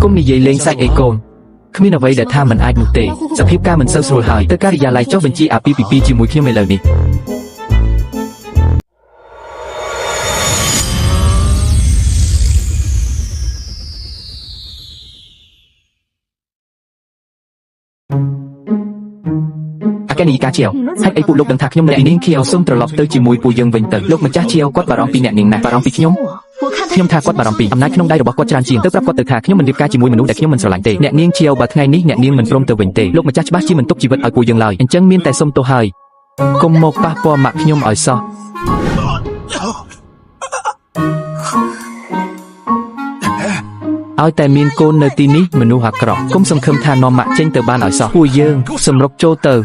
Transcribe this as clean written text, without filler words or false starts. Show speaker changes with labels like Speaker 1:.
Speaker 1: គុំនិយាយលេងសាច់អីកូនគ្មានអ្វីដែលថាមិនអាចនោះទេសភាពការមិនសូវស្រួលហើយទៅការិយាល័យចុះបញ្ជីអាពាហ៍ពិពាហ៍ជាមួយខ្ញុំឥឡូវនេះអាកេនីកាជាវហេតុអីពួកលោកដឹងថាខ្ញុំនៅទីនេះខៀវសូមត្រឡប់ទៅជាមួយពួកយើងវិញទៅលោកម្ចាស់ជាវគាត់បារម្ភពីអ្នកនាងណាស់បារម្ភពីខ្ញុំថាគាត់បារម្ភពីអំណាចក្នុងដៃរបស់គាត់ច្រើនជាងទៅប្រាប់គាត់ទៅថាខ្ញុំមិនរៀបការជាមួយមនុស្សដែលខ្ញុំមិនស្រឡាញ់ទេអ្នកនាងជាវបើថ្ងៃនេះអ្នកនាងមិនព្រមទៅវិញទេលោកម្ចាស់ច្បាស់ជាមិនទុកជីវិតឲ្យពួកយើងឡើយអញ្ចឹងមានតែសុំទោសហើយកុំមកប៉ះពាល់ម៉ាក់ខ្ញុំឲ្យសោះឲ្យតែមានកូននៅទីនេះមនុស្សអាក្រក់គុំសង្ឃឹមថានាំម៉ាក់ចេញទៅបានឲ្យសោះពួកយើងសម្រុកចូលទៅ